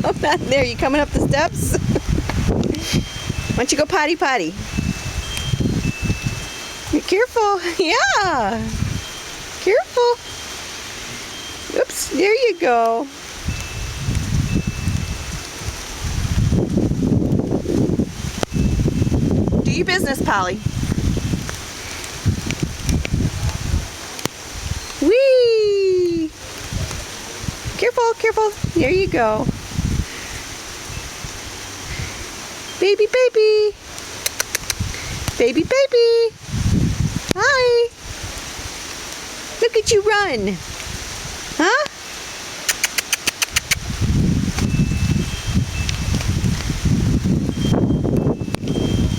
No, not there. You coming up the steps? Why don't you go potty potty? Be careful. Yeah. Careful. Oops. There you go. Do your business, Polly. Whee! Careful, careful. There you go. Baby, baby. Baby, baby. Hi. Look at you run. Huh?